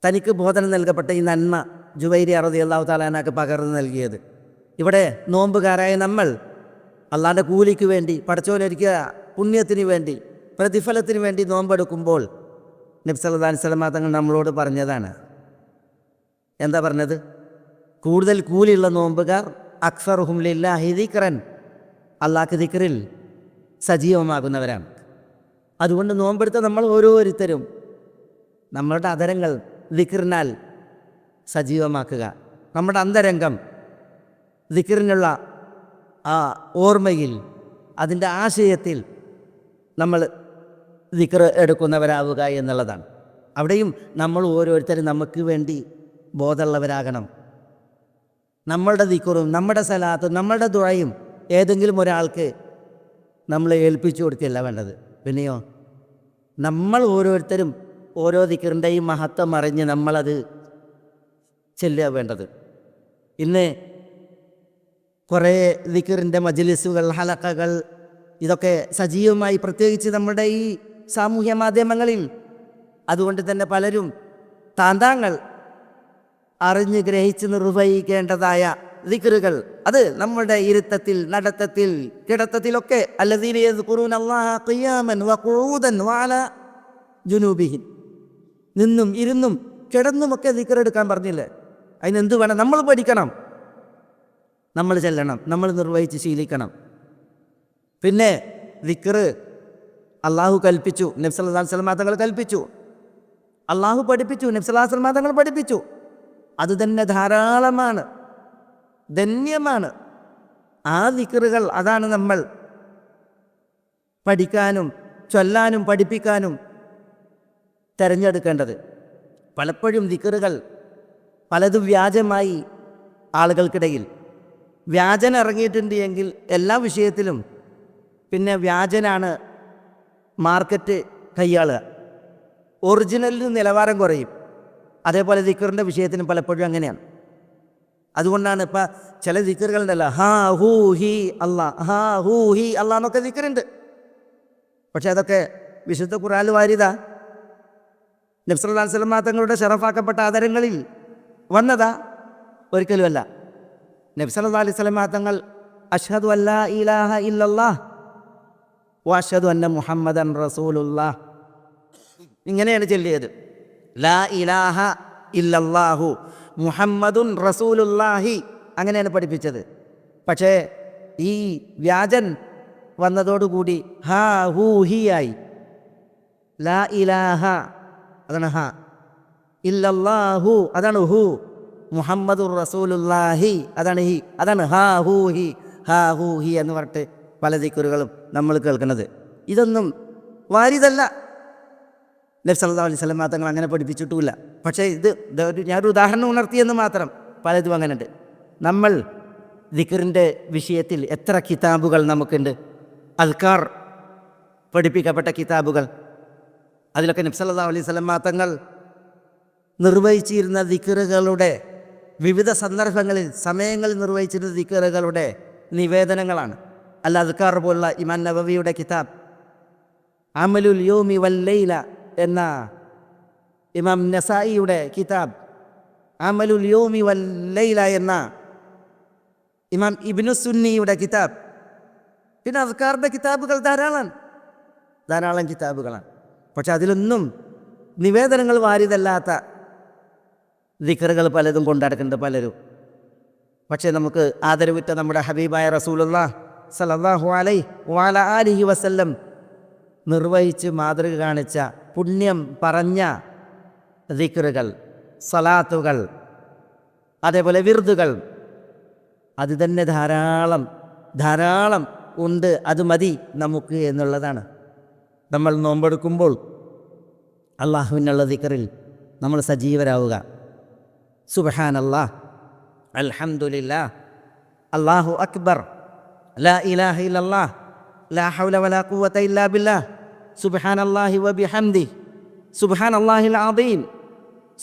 തനിക്ക് ബോധനം നൽകപ്പെട്ട ഈ നന്മ ജുവൈരി റളിയല്ലാഹു തആല അൻഹക്ക് പകർന്നു നൽകിയത്. ഇവിടെ നോമ്പുകാരായ നമ്മൾ അള്ളാൻ്റെ കൂലിക്ക് വേണ്ടി, പടച്ചോനൊരുക്കിയ പുണ്യത്തിന് വേണ്ടി, പ്രതിഫലത്തിന് വേണ്ടി നോമ്പെടുക്കുമ്പോൾ നബി സല്ലല്ലാഹു അലൈഹി വസല്ലം തങ്ങൾ നമ്മളോട് പറഞ്ഞതാണ്. എന്താ പറഞ്ഞത്? കൂടുതൽ കൂലിയുള്ള നോമ്പുകാർ അക്സറുഹും ലില്ലാഹി ദിക്റൻ, അള്ളാഹ്ക്ക് ദിക്റിൽ സജീവമാകുന്നവരാണ്. അതുകൊണ്ട് നോമ്പെടുത്ത നമ്മൾ ഓരോരുത്തരും നമ്മളുടെ അധരങ്ങൾ ദിക്റിനാൽ സജീവമാക്കുക. നമ്മുടെ അന്തരംഗം ദിക്റിനുള്ള ആ ഓർമ്മയിൽ, അതിൻ്റെ ആശയത്തിൽ നമ്മൾ ദിക്ർ എടുക്കുന്നവരാവുക എന്നുള്ളതാണ്. അവിടെയും നമ്മൾ ഓരോരുത്തരും നമുക്ക് വേണ്ടി ബോധമുള്ളവരാകണം. നമ്മളുടെ ദിക്റും നമ്മുടെ സലാത്തും നമ്മുടെ ദുആയും ഏതെങ്കിലും ഒരാൾക്ക് നമ്മൾ ഏൽപ്പിച്ചു കൊടുക്കുകയല്ല വേണ്ടത്. പിന്നെയോ നമ്മൾ ഓരോരുത്തരും ഓരോ ദിക്റിൻ്റെയും മഹത്വം അറിഞ്ഞ് നമ്മളത് ചെല്ലുക വേണ്ടത്. ഇന്ന് കുറേ ദിക്റിൻ്റെ മജ്ലിസുകൾ, ഹലഖകൾ, ഇതൊക്കെ സജീവമായി, പ്രത്യേകിച്ച് നമ്മുടെ ഈ സാമൂഹ്യ മാധ്യമങ്ങളിൽ. അതുകൊണ്ട് തന്നെ പലരും താന്താങ്ങൾ അറിഞ്ഞ് ഗ്രഹിച്ച് നിർവഹിക്കേണ്ടതായ ദിക്റുകൾ, അത് നമ്മുടെ ഇരുത്തത്തിൽ, നടത്തത്തിൽ, കിടത്തത്തിലൊക്കെ അല്ലദീന യദ്കുറൂനല്ലാഹ ഖിയാമൻ വഖുഊദൻ വഅലാ ജുനൂബിഹിം, നിന്നും ഇരുന്നും കിടന്നുമൊക്കെ ദിക്റെടുക്കാൻ പറഞ്ഞില്ലേ? അതിനെന്ത് വേണം? നമ്മൾ പഠിക്കണം, നമ്മൾ ചെല്ലണം, നമ്മൾ നിർവഹിച്ച് ശീലിക്കണം. പിന്നെ ദിക്ർ അള്ളാഹു കൽപ്പിച്ചു, നബി സല്ലല്ലാഹു അലൈഹി വസല്ലം തങ്ങൾ കൽപ്പിച്ചു, അള്ളാഹു പഠിപ്പിച്ചു, നബി സല്ലല്ലാഹു അലൈഹി വസല്ലം തങ്ങൾ പഠിപ്പിച്ചു. അത് തന്നെ ധാരാളമാണ്, ധന്യമാണ്. ആ ദിക്റുകൾ, അതാണ് നമ്മൾ പഠിക്കാനും ചൊല്ലാനും പഠിപ്പിക്കാനും തിരഞ്ഞെടുക്കേണ്ടത്. പലപ്പോഴും ദിക്റുകൾ പലതും വ്യാജമായി ആളുകൾക്കിടയിൽ വ്യാജൻ ഇറങ്ങിയിട്ടുണ്ട് എങ്കിൽ എല്ലാ വിഷയത്തിലും പിന്നെ വ്യാജനാണ് മാർക്കറ്റ് കൈയാളുക, ഒറിജിനലിന് നിലവാരം കുറയും. അതേപോലെ ദിക്റിൻ്റെ വിഷയത്തിനും പലപ്പോഴും അങ്ങനെയാണ്. അതുകൊണ്ടാണ് ഇപ്പം ചില ദിക്റുകളുണ്ടല്ലോ, ഹാ ഹൂ ഹി അല്ലാ, ഹാ ഹൂ ഹി അല്ലാ എന്നൊക്കെ ദിക്റുണ്ട്. പക്ഷെ അതൊക്കെ വിശുദ്ധ ഖുർആനിൽ വാരിതാ? നബി സല്ലല്ലാഹു അലൈഹി വസല്ലം തങ്ങളുടെ ശറഫാക്കപ്പെട്ട ആദരങ്ങളിൽ വന്നതാ? ഒരിക്കലുമല്ല. നബി സല്ലല്ലാഹു അലൈഹി വസല്ലം തങ്ങൾ അഷ്ഹദു അല്ലാ ഇലാഹ ഇല്ലല്ലാഹ് വ അഷ്ഹദു അന്ന മുഹമ്മദൻ റസൂലുള്ളാഹ് ഇങ്ങനെയാണ് ചൊല്ലിയത്. ലാ ഇലാഹ ഇല്ലല്ലാഹു മുഹമ്മദുൻ റസൂലുള്ളാഹി, അങ്ങനെയാണ് പഠിപ്പിച്ചത്. പക്ഷേ ഈ വ്യാജൻ വന്നതോടുകൂടി ഹാ ഹൂ ഹി ആയി. ലാ ഇലാഹ അതാണ് ഹ, ഇല്ലല്ലാഹു അതാണ് ഹു, മുഹമ്മദുർ റസൂലുള്ളാഹി അതാണ് ഹി, അതാണ് ഹാ ഹൂ ഹി, ഹാ ഹൂ ഹി എന്ന് പറഞ്ഞിട്ട് പല ദിക്റുകളും നമ്മൾ കേൾക്കുന്നത്. ഇതൊന്നും വാരിതല്ല. നബി സല്ലല്ലാഹു അലൈഹി വസല്ലം തങ്ങൾ അങ്ങനെ പഠിപ്പിച്ചിട്ടുമില്ല. പക്ഷേ ഞാനൊരു ഉദാഹരണം ഉണർത്തിയെന്ന് മാത്രം. പലതും അങ്ങനെയുണ്ട്. നമ്മൾ ദിക്റിൻ്റെ വിഷയത്തിൽ എത്ര കിതാബുകൾ നമുക്കുണ്ട്, അദ്കാർ പഠിപ്പിക്കപ്പെട്ട കിതാബുകൾ. അതിലൊക്കെ നബി സല്ലല്ലാഹു അലൈഹി വസല്ലം തങ്ങൾ നിർവഹിച്ചിരുന്ന ദിക്റുകളുടെ വിവിധ സന്ദർഭങ്ങളിൽ, സമയങ്ങളിൽ നിർവഹിച്ചിരുന്ന ദിക്റുകളുടെ നിവേദനങ്ങളാണ്. അൽ അദ്കാർ പോലുള്ള ഇമാം നവവിയുടെ കിതാബ്, അമലുൽ യൗമി വൽ ലൈല എന്ന ഇമാം നസായിയുടെ കിതാബ്, അമലുൽ യൗമി വൽ ലൈല എന്ന ഇമാം ഇബ്നു സുന്നിയുടെ കിതാബ്, പിന്നെ അദ്കാറിൻ്റെ കിതാബുകൾ ധാരാളം കിതാബുകളാണ്. പക്ഷെ അതിലൊന്നും നിവേദനങ്ങൾ വാരിതല്ലാത്ത ദിക്റുകൾ പലതും കൊണ്ടടക്കുന്നുണ്ട് പലരും. പക്ഷേ നമുക്ക് ആദരവുറ്റ നമ്മുടെ ഹബീബായ റസൂലുള്ളാഹി സ്വല്ലല്ലാഹു അലൈഹി വഅലാ ആലിഹി വസല്ലം നിർവഹിച്ച് മാതൃക കാണിച്ച, പുണ്യം പറഞ്ഞ ദിക്റുകൾ, സലാത്തുകൾ, അതേപോലെ വിർദുകൾ, അത് തന്നെ ധാരാളം ഉണ്ട്. അത് മതി നമുക്ക് എന്നുള്ളതാണ്. നമ്മൾ നോമ്പെടുക്കുമ്പോൾ അള്ളാഹുവിനുള്ള ദിക്റിൽ നമ്മൾ സജീവരാവുക. സുബ്ഹാനല്ലാഹ്, അൽഹംദുലില്ലാഹ്, അല്ലാഹു അക്ബർ, ലാ ഇലാഹ ഇല്ലല്ലാഹ്, ലാ ഹൗല വലാ ഖുവത ഇല്ലാ ബില്ലാഹ്, സുബ്ഹാനല്ലാഹി വബിഹംദിഹി, സുബ്ഹാനല്ലാഹിൽ അദീം,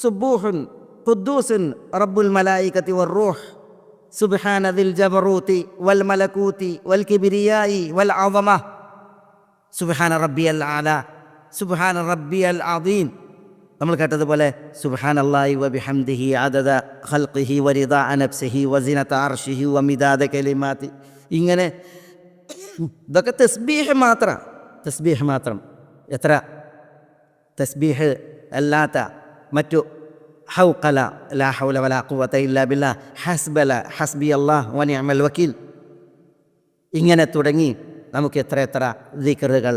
സുബ്ബൂഹുൻ ഖുദ്ദൂസുൻ റബ്ബുൽ മലായികതി വറൂഹ്, സുബ്ഹാന ദിൽ ജബറൂതി വൽ മലകൂതി വൽ കിബ്രിയായി വൽ അദമ, സുബ്ഹാന റബ്ബിയൽ അലാ, സുബ്ഹാന റബ്ബിയൽ അദീം. നമ്മൾ കേട്ടതുപോലെ സുബ്ഹാനല്ലാഹി വബിഹംദിഹി അദദ ഖൽഖിഹി വരിദാ നഫ്സിഹി വസിനത അർശിഹി വമിദാദ കലിമാതി. ഇങ്ങനെ ഇതൊക്കെ തസ്ബീഹ് മാത്രം. എത്ര തസ്ബീഹ് അല്ലാത്ത മറ്റു ഹൗഖല, ലാ ഹൗല വലാ ഖുവത ഇല്ലാ ബില്ലാഹ്, ഹസ്ബല, ഹസ്ബി അല്ലാഹ് വനിഅമൽ വക്കീൽ, ഇങ്ങനെ തുടങ്ങി നമുക്ക് എത്ര ദിക്റുകൾ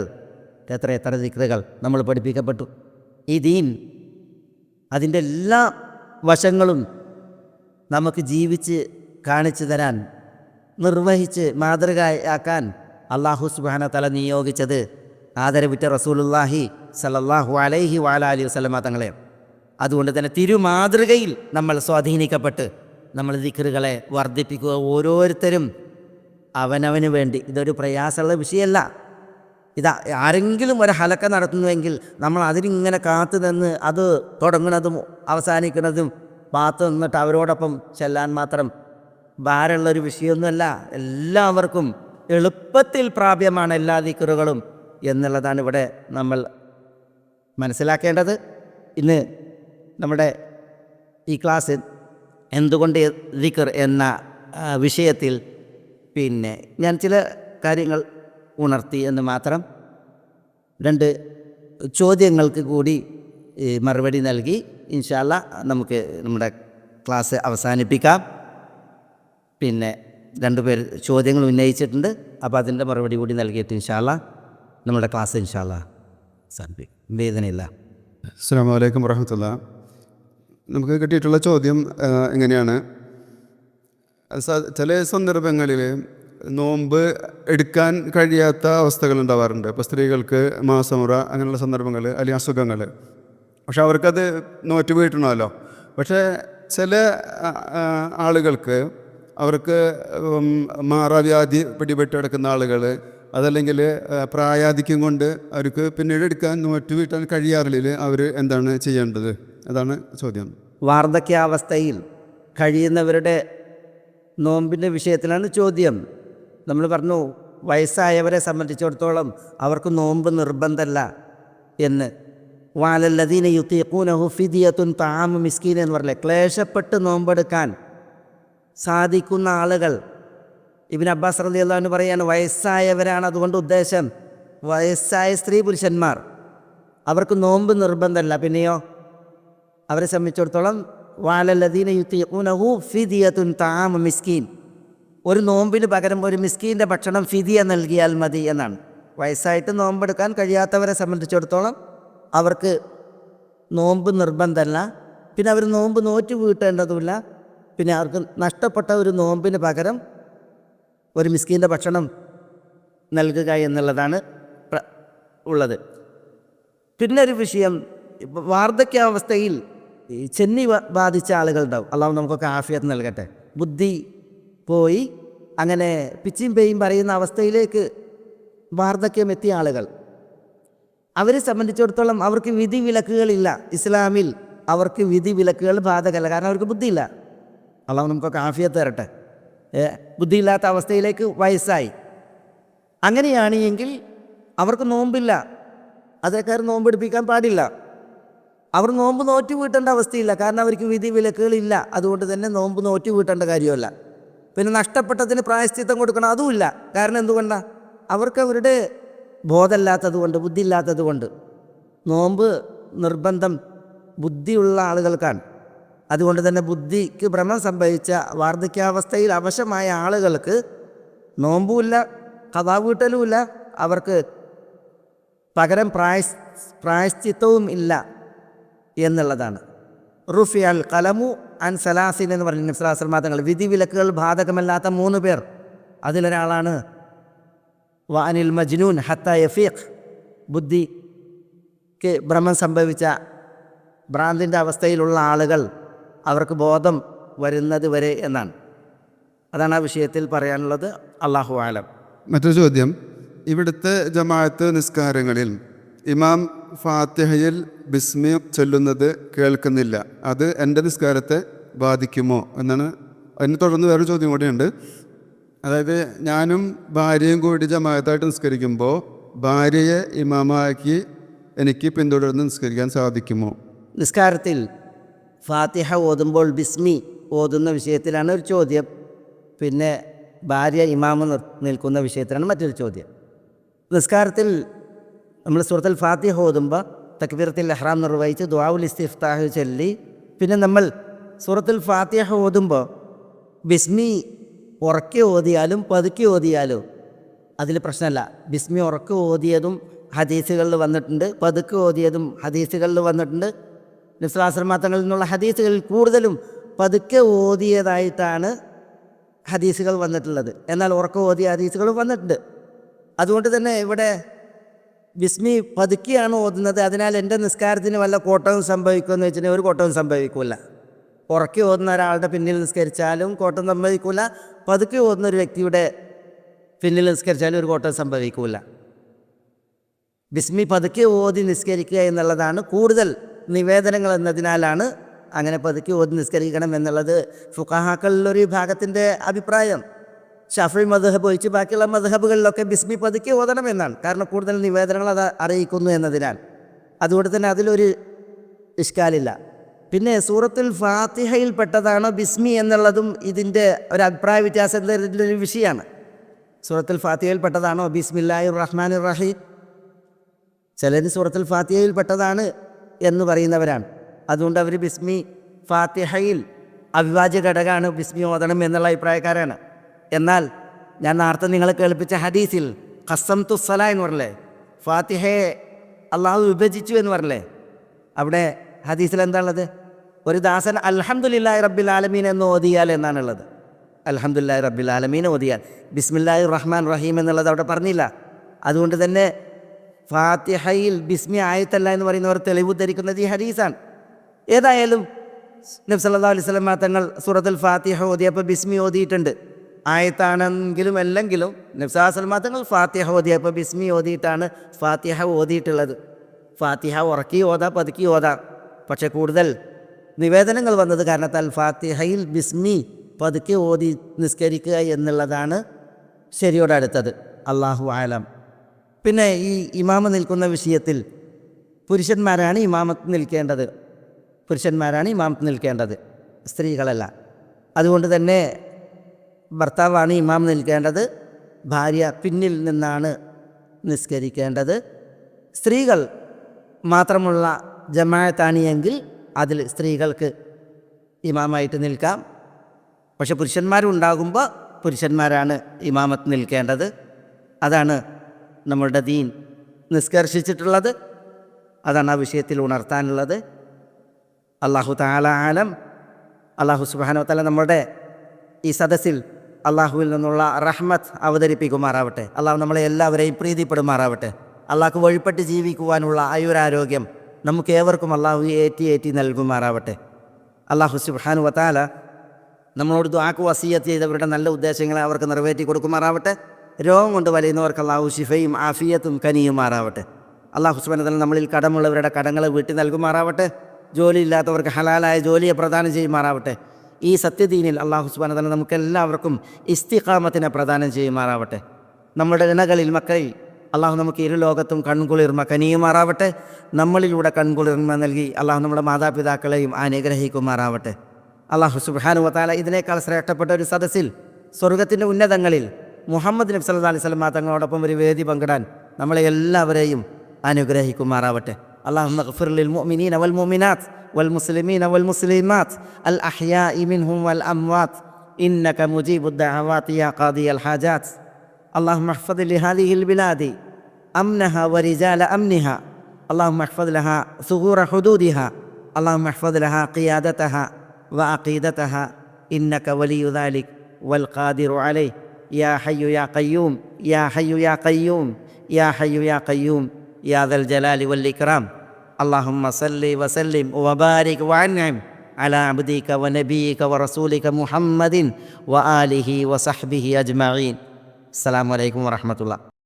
നമ്മൾ പഠിപ്പിക്കപ്പെട്ടു. ഈ ദീൻ അതിൻ്റെ എല്ലാ വശങ്ങളും നമുക്ക് ജീവിച്ച് കാണിച്ചു തരാൻ, നിർവഹിച്ച് മാതൃകയാക്കാൻ അല്ലാഹു സുബ്ഹാനഹു തആല നിയോഗിച്ചത് ആദരവുറ്റ റസൂലുള്ളാഹി സ്വല്ലല്ലാഹു അലൈഹി വഅലൈഹി വസല്ലമ തങ്ങളെ. അതുകൊണ്ട് തന്നെ തിരുമാതൃകയിൽ നമ്മൾ സ്വാധീനിക്കപ്പെട്ട് നമ്മൾ ദിക്റുകളെ വർദ്ധിപ്പിക്കുക. ഓരോരുത്തരും അവനവന് വേണ്ടി. ഇതൊരു പ്രയാസമുള്ള വിഷയമല്ല. ഇത് ആരെങ്കിലും ഒരു ഹലക്ക നടത്തുന്നുവെങ്കിൽ നമ്മൾ അതിനിങ്ങനെ കാത്തു നിന്ന് അത് തുടങ്ങുന്നതും അവസാനിക്കുന്നതും പാത്തു നിന്നിട്ട് അവരോടൊപ്പം ചെല്ലാൻ മാത്രം ഭാരമുള്ളൊരു വിഷയമൊന്നുമല്ല. എല്ലാവർക്കും എളുപ്പത്തിൽ പ്രാപ്യമാണ് എല്ലാ ദിക്റുകളും എന്നുള്ളതാണ് ഇവിടെ നമ്മൾ മനസ്സിലാക്കേണ്ടത്. ഇന്ന് നമ്മുടെ ഈ ക്ലാസ് എന്തുകൊണ്ട് ദിക്ർ എന്ന വിഷയത്തിൽ ഞാൻ ചില കാര്യങ്ങൾ ഉണർത്തി എന്ന് മാത്രം. 2 ചോദ്യങ്ങൾക്ക് കൂടി മറുപടി നൽകി ഇൻഷാ അല്ലാഹ് നമുക്ക് നമ്മുടെ ക്ലാസ് അവസാനിപ്പിക്കാം. 2 പേർ ചോദ്യങ്ങൾ ഉന്നയിച്ചിട്ടുണ്ട്. അപ്പോൾ അതിൻ്റെ മറുപടി കൂടി നൽകിയിട്ട് ഇൻഷാ അല്ലാഹ് നമ്മുടെ ക്ലാസ് ഇൻഷാ അല്ലാഹ് അവസാനിപ്പിക്കും. വേദനയില്ല. അസ്സലാമു അലൈക്കും വറഹ്മത്തുള്ളാഹി. നമുക്ക് കിട്ടിയിട്ടുള്ള ചോദ്യം എങ്ങനെയാണ്? ചില സന്ദർഭങ്ങളിൽ നോമ്പ് എടുക്കാൻ കഴിയാത്ത അവസ്ഥകൾ ഉണ്ടാവാറുണ്ട്. ഇപ്പോൾ സ്ത്രീകൾക്ക് മാസമുറ, അങ്ങനെയുള്ള സന്ദർഭങ്ങൾ, അല്ലെങ്കിൽ അസുഖങ്ങൾ. പക്ഷെ അവർക്കത് നോറ്റ് വീട്ടണമല്ലോ. പക്ഷേ ചില ആളുകൾക്ക്, അവർക്ക് മാറാവ്യാധി പിടിപെട്ട് കിടക്കുന്ന ആളുകൾ, അതല്ലെങ്കിൽ പ്രായാധിക്യം കൊണ്ട് അവർക്ക് പിന്നീട് എടുക്കാൻ നോറ്റ് വീട്ടാൻ കഴിയാറില്ല. അവർ എന്താണ് ചെയ്യേണ്ടത്? അതാണ് ചോദ്യം. വാർദ്ധക്യാവസ്ഥയിൽ കഴിയുന്നവരുടെ നോമ്പിൻ്റെ വിഷയത്തിലാണ് ചോദ്യം. നമ്മൾ പറഞ്ഞു വയസ്സായവരെ സംബന്ധിച്ചിടത്തോളം അവർക്ക് നോമ്പ് നിർബന്ധമല്ല എന്ന്. വഅലല്ലദീന യുതീഖൂനഹു ഫിദിയത്തുൻ തആമു മിസ്കീൻ എന്ന് പറഞ്ഞില്ലേ. ക്ലേശപ്പെട്ട് നോമ്പെടുക്കാൻ സാധിക്കുന്ന ആളുകൾ, ഇബ്നു അബ്ബാസ് റളിയല്ലാഹു അൻഹു പറയാണ്, വയസ്സായവരാണ് അതുകൊണ്ട് ഉദ്ദേശം. വയസ്സായ സ്ത്രീ പുരുഷന്മാർ, അവർക്ക് നോമ്പ് നിർബന്ധമല്ല. പിന്നെയോ അവരെ സംബന്ധിച്ചിടത്തോളം വഅലല്ലദീന യുതീഖൂനഹു ഫിദിയത്തുൻ തആമു മിസ്കീൻ, ഒരു നോമ്പിന് പകരം ഒരു മിസ്കീൻ്റെ ഭക്ഷണം ഫിദിയ നൽകിയാൽ മതി എന്നാണ്. വയസ്സായിട്ട് നോമ്പെടുക്കാൻ കഴിയാത്തവരെ സംബന്ധിച്ചിടത്തോളം അവർക്ക് നോമ്പ് നിർബന്ധമല്ല. പിന്നെ അവർ നോമ്പ് നോറ്റ് വീട്ടേണ്ടതുമില്ല. പിന്നെ അവർക്ക് നഷ്ടപ്പെട്ട ഒരു നോമ്പിന് പകരം ഒരു മിസ്കീൻ്റെ ഭക്ഷണം നൽകുക എന്നുള്ളതാണ് ഉള്ളത്. പിന്നൊരു വിഷയം, വാർദ്ധക്യാവസ്ഥയിൽ ചെന്നി ബാധിച്ച ആളുകളുണ്ടാവും. അള്ളാഹു നമുക്കൊക്കെ ആഫിയത്ത് നൽകട്ടെ. ബുദ്ധി പോയി അങ്ങനെ പിച്ചിയും പേയും പറയുന്ന അവസ്ഥയിലേക്ക് വാർദ്ധക്യം എത്തിയ ആളുകൾ, അവരെ സംബന്ധിച്ചിടത്തോളം അവർക്ക് വിധി വിലക്കുകളില്ല. ഇസ്ലാമിൽ അവർക്ക് വിധി വിലക്കുകൾ ബാധകമല്ല. കാരണം അവർക്ക് ബുദ്ധിയില്ല. അള്ളാഹു നമുക്കൊക്കെ ആഫിയത്ത് തരട്ടെ. ബുദ്ധിയില്ലാത്ത അവസ്ഥയിലേക്ക് വയസ്സായി. അങ്ങനെയാണ് എങ്കിൽ അവർക്ക് നോമ്പില്ല. അതേക്കാർ നോമ്പെടുപ്പിക്കാൻ പാടില്ല. അവർ നോമ്പ് നോറ്റ് വീട്ടേണ്ട അവസ്ഥയില്ല. കാരണം അവർക്ക് വിധി വിലക്കുകളില്ല. അതുകൊണ്ട് തന്നെ നോമ്പ് നോറ്റ് വീട്ടേണ്ട കാര്യമല്ല. പിന്നെ നഷ്ടപ്പെട്ടതിന് പ്രായശ്ചിത്തം കൊടുക്കണം, അതുമില്ല. കാരണം എന്തുകൊണ്ടാണ്? അവർക്ക് അവരുടെ ബോധമില്ലാത്തത് കൊണ്ട്, ബുദ്ധി ഇല്ലാത്തത് കൊണ്ട്. നോമ്പ് നിർബന്ധം ബുദ്ധിയുള്ള ആളുകൾക്കാണ്. അതുകൊണ്ട് തന്നെ ബുദ്ധിക്ക് ഭ്രമം സംഭവിച്ച വാർദ്ധക്യാവസ്ഥയിൽ അവശമായ ആളുകൾക്ക് നോമ്പുമില്ല, ഖദാ വീട്ടലുമില്ല. അവർക്ക് പകരം പ്രായശ്ചിത്തവും ഇല്ല എന്നുള്ളതാണ്. റുഫിഅൽ ഖലമു അൻ സലാസിൻ എന്ന് പറഞ്ഞു നബി സ്വല്ലല്ലാഹു അലൈഹി വസല്ലം തങ്ങൾ. വിധിവിലക്കുകൾ ബാധകമല്ലാത്ത 3 പേർ. അതിലൊരാളാണ് വഅനിൽ മജ്നൂൻ ഹത്ത യഫീഖ്, ബുദ്ധിക്ക് ഭ്രമം സംഭവിച്ച ഭ്രാന്തിൻ്റെ അവസ്ഥയിലുള്ള ആളുകൾ, അവർക്ക് ബോധം വരുന്നത് വരെ എന്നാണ്. അതാണ് ആ വിഷയത്തിൽ പറയാനുള്ളത്. അല്ലാഹു ആലം. മറ്റൊരു ചോദ്യം, ഇവിടുത്തെ ജമാഅത്ത് നിസ്കാരങ്ങളിൽ ഇമാം ഫാത്തിഹയിൽ ബിസ്മി ചൊല്ലുന്നത് കേൾക്കുന്നില്ല, അത് എൻ്റെ നിസ്കാരത്തെ ബാധിക്കുമോ എന്നാണ്. അതിനെ തുടർന്ന് വേറൊരു ചോദ്യം കൂടിയുണ്ട്. അതായത് ഞാനും ഭാര്യയും കൂടി ജമാഅത്തായിട്ട് നിസ്കരിക്കുമ്പോൾ ഭാര്യയെ ഇമാമാക്കി എനിക്ക് പിന്തുടർന്ന് നിസ്കരിക്കാൻ സാധിക്കുമോ? നിസ്കാരത്തിൽ ഫാത്തിഹ ഓതുമ്പോൾ ബിസ്മി ഓതുന്ന വിഷയത്തിലാണ് ഒരു ചോദ്യം. പിന്നെ ഭാര്യ ഇമാമ് നിൽക്കുന്ന വിഷയത്തിലാണ് മറ്റൊരു ചോദ്യം. നിസ്കാരത്തിൽ നമ്മൾ സൂറത്തുൽ ഫാത്തിഹ ഓതുമ്പോൾ തക്ബീറത്തുൽ ഇഹ്റാം നിർവഹിച്ച് ദുആഉൽ ഇസ്തിഫ്താഹ് ചൊല്ലി, പിന്നെ നമ്മൾ സൂറത്തുൽ ഫാത്തിഹ ഓതുമ്പോൾ ബിസ്മി ഉറക്കെ ഓതിയാലും പതുക്കെ ഓതിയാലും അതിൽ പ്രശ്നമല്ല. ബിസ്മി ഉറക്കെ ഓതിയതും ഹദീസുകളിൽ വന്നിട്ടുണ്ട്, പതുക്കെ ഓതിയതും ഹദീസുകളിൽ വന്നിട്ടുണ്ട്. നബി സ്വല്ലല്ലാഹു അലൈഹി വസല്ലം തങ്ങളിൽ നിന്നുള്ള ഹദീസുകളിൽ കൂടുതലും പതുക്കെ ഓതിയതായിട്ടാണ് ഹദീസുകൾ വന്നിട്ടുള്ളത്. എന്നാൽ ഉറക്കെ ഓതിയ ഹദീസുകളും വന്നിട്ടുണ്ട്. അതുകൊണ്ട് തന്നെ ഇവിടെ ബിസ്മി പതുക്കെയാണ് ഓതുന്നത്. അതിനാൽ എൻ്റെ നിസ്കാരത്തിന് വല്ല കോട്ടവും സംഭവിക്കുമെന്ന് വെച്ചിട്ടുണ്ടെങ്കിൽ ഒരു കോട്ടവും സംഭവിക്കില്ല. ഉറക്കെ ഓതുന്ന ഒരാളുടെ പിന്നിൽ നിസ്കരിച്ചാലും കോട്ടം സംഭവിക്കില്ല, പതുക്കെ ഓതുന്ന ഒരു വ്യക്തിയുടെ പിന്നിൽ നിസ്കരിച്ചാലും ഒരു കോട്ടം സംഭവിക്കില്ല. ബിസ്മി പതുക്കെ ഓതി നിസ്കരിക്കുക എന്നുള്ളതാണ് കൂടുതൽ നിവേദനങ്ങൾ എന്നതിനാലാണ് അങ്ങനെ പതുക്കെ ഓതി നിസ്കരിക്കണം എന്നുള്ളത് ഫുഖഹാക്കളിലൊരു വിഭാഗത്തിൻ്റെ അഭിപ്രായം. ഷാഫി മദ്ഹബ് ഒഴിച്ച് ബാക്കിയുള്ള മദ്ഹബുകളിലൊക്കെ ബിസ്മി പതുക്കെ ഓതണം എന്നാണ്. കാരണം കൂടുതൽ നിവേദനങ്ങൾ അത് അറിയിക്കുന്നു എന്നതിനാൽ. അതുകൊണ്ട് തന്നെ അതിലൊരു ഇഷ്കാലില്ല. പിന്നെ സൂറത്തുൽ ഫാത്തിഹയിൽ പെട്ടതാണോ ബിസ്മി എന്നുള്ളതും ഇതിൻ്റെ ഒരു അഭിപ്രായ വ്യത്യാസത്തിൻ്റെ ഒരു വിഷയമാണ്. സൂറത്തുൽ ഫാത്തിഹയിൽ പെട്ടതാണോ ബിസ്മില്ലാഹിർ റഹ്മാനിർ റഹീം? ചിലർ സൂറത്തുൽ ഫാത്തിഹയിൽ പെട്ടതാണ് എന്ന് പറയുന്നവരാണ്. അതുകൊണ്ട് അവർ ബിസ്മി ഫാത്തിഹയിൽ അവിഭാജ്യ ഘടകമാണ്, ബിസ്മി ഓതണം എന്നുള്ള അഭിപ്രായക്കാരാണ്. എന്നാൽ ഞാൻ നേരത്തെ നിങ്ങളെ കേൾപ്പിച്ച ഹദീസിൽ ഖസ്സംതു സ്വലാ എന്ന് പറഞ്ഞില്ലേ, ഫാത്തിഹയെ അള്ളാഹു വിഭജിച്ചു എന്ന് പറഞ്ഞില്ലേ, അവിടെ ഹദീസിൽ എന്താണുള്ളത്? ഒരു ദാസൻ അൽഹംദുലില്ലാഹി റബ്ബിൽ ആലമീൻ എന്ന് ഓതിയാൽ എന്നാണുള്ളത്. അൽഹംദുലില്ലാഹി റബ്ബിൽ ആലമീൻ ഓതിയാൽ, ബിസ്മില്ലാഹിർ റഹ്മാൻ റഹീം എന്നുള്ളത് അവിടെ പറഞ്ഞില്ല. അതുകൊണ്ട് തന്നെ ഫാത്തിഹയിൽ ബിസ്മി ആയത്തല്ല എന്ന് പറയുന്നവർ തെളിവ് ധരിക്കുന്നത് ഈ ഹദീസാണ്. ഏതായാലും നബി സല്ലല്ലാഹു അലൈഹി വസല്ലം തങ്ങൾ സൂറത്തുൽ ഫാത്തിഹ ഓതിയപ്പോൾ ബിസ്മി ഓതിയിട്ടുണ്ട്. ആയത്താണെങ്കിലും അല്ലെങ്കിലും നബി സല്ലല്ലാഹു അലൈഹി വസല്ലം തങ്ങൾ ഫാത്തിഹ ഓതിയപ്പോൾ ബിസ്മി ഓതിയിട്ടാണ് ഫാത്തിഹ ഓതിയിട്ടുള്ളത്. ഫാത്തിഹ ഉറക്കി ഓതാ പതുക്കി ഓതാം. പക്ഷേ കൂടുതൽ നിവേദനങ്ങൾ വന്നത് കാരണത്താൽ ഫാത്തിഹയിൽ ബിസ്മി പതുക്കെ ഓതി നിസ്കരിക്കുക എന്നുള്ളതാണ് ശരിയോടടുത്തത്. അല്ലാഹു ആലം. പിന്നെ ഈ ഇമാമ നിൽക്കുന്ന വിഷയത്തിൽ പുരുഷന്മാരാണ് ഇമാമത്ത് നിൽക്കേണ്ടത്, പുരുഷന്മാരാണ് ഇമാമത്ത് നിൽക്കേണ്ടത്, സ്ത്രീകളല്ല. അതുകൊണ്ട് തന്നെ ഭർത്താവാണ് ഇമാം നിൽക്കേണ്ടത്, ഭാര്യ പിന്നിൽ നിന്നാണ് നിസ്കരിക്കേണ്ടത്. സ്ത്രീകൾ മാത്രമുള്ള ജമാഅത്താണിയെങ്കിൽ അതിൽ സ്ത്രീകൾക്ക് ഇമാമായിട്ട് നിൽക്കാം. പക്ഷെ പുരുഷന്മാരുണ്ടാകുമ്പോൾ പുരുഷന്മാരാണ് ഇമാമത്ത് നിൽക്കേണ്ടത്. അതാണ് നമ്മളുടെ ദീൻ നിഷ്കർഷിച്ചിട്ടുള്ളത്. അതാണ് ആ വിഷയത്തിൽ ഉണർത്താനുള്ളത്. അല്ലാഹു തആല ആലം. അല്ലാഹു സുബ്ഹാനഹു വ തആല നമ്മുടെ ഈ സദസ്സിൽ അള്ളാഹുവിൽ നിന്നുള്ള റഹ്മത്ത് അവതരിപ്പിക്കുമാറാവട്ടെ. അള്ളാഹു നമ്മളെ എല്ലാവരെയും പ്രീതിപ്പെടുമാറാവട്ടെ. അള്ളാഹ്ക്ക് വഴിപ്പെട്ട് ജീവിക്കുവാനുള്ള ആയുരാരോഗ്യം നമുക്ക് ഏവർക്കും അള്ളാഹു ഏറ്റി നൽകുമാറാവട്ടെ. അള്ളാഹു സുബ്ഹാനഹു വ തആല നമ്മളോട് ദുആക്ക് വസിയ്യത്ത് ചെയ്തവരുടെ നല്ല ഉദ്ദേശങ്ങളെ അവർക്ക് നിറവേറ്റി കൊടുക്കുമാറാവട്ടെ. രോഗം കൊണ്ട് വലയുന്നവർക്ക് അള്ളാഹു ശിഫയും ആഫിയത്തും കനിയുമാറാവട്ടെ. അള്ളാഹു സുബ്ഹാനഹു വ തആല നമ്മളിൽ കടമുള്ളവരുടെ കടങ്ങളെ വീട്ടി നൽകുമാറാവട്ടെ. ജോലിയില്ലാത്തവർക്ക് ഹലാലായ ജോലിയെ പ്രദാനം ചെയ്യുമാറാവട്ടെ. ഈ സത്യദീനിൽ അള്ളാഹു സുബ്ഹാനഹു വ തആല നമുക്കെല്ലാവർക്കും ഇസ്തിഖാമത്തിനെ പ്രദാനം ചെയ്യുമാറാവട്ടെ. നമ്മുടെ ഇണകളിൽ മക്കളിൽ അള്ളാഹു നമുക്ക് ഇരുലോകത്തും കൺകുളിർമ കനിയുമാറാവട്ടെ. നമ്മളിലൂടെ കൺകുളിർമ നൽകി അള്ളാഹു നമ്മുടെ മാതാപിതാക്കളെയും അനുഗ്രഹിക്കുമാറാവട്ടെ. അള്ളാഹു സുബ്ഹാനഹു വ തആല ഇതിനേക്കാൾ ശ്രേഷ്ഠപ്പെട്ട ഒരു സദസ്സിൽ സ്വർഗത്തിൻ്റെ ഉന്നതങ്ങളിൽ മുഹമ്മദ് നബി സല്ലല്ലാഹു അലൈഹി വസല്ലം തങ്ങളോടൊപ്പം ഒരു വേദി പങ്കിടാൻ നമ്മളെ എല്ലാവരെയും അനുഗ്രഹിക്കുമാറാവട്ടെ. اللهم اغفر للمؤمنين والمؤمنات والمسلمين والمسلمات الأحياء منهم والأموات إنك مجيب الدعوات يا قاضي الحاجات. اللهم احفظ لهذه البلاد أمنها ورجال أمنها. اللهم احفظ لها ثغور حدودها. اللهم احفظ لها قيادتها وعقيدتها إنك ولي ذلك والقادر عليه يا حي يا قيوم يا حي يا قيوم يا حي يا قيوم يا ذا الجلال والإكرام. اللهم صل وسلم وبارك وأنعم على عبدك ونبيك ورسولك محمد وآله وصحبه أجمعين. السلام عليكم ورحمة الله.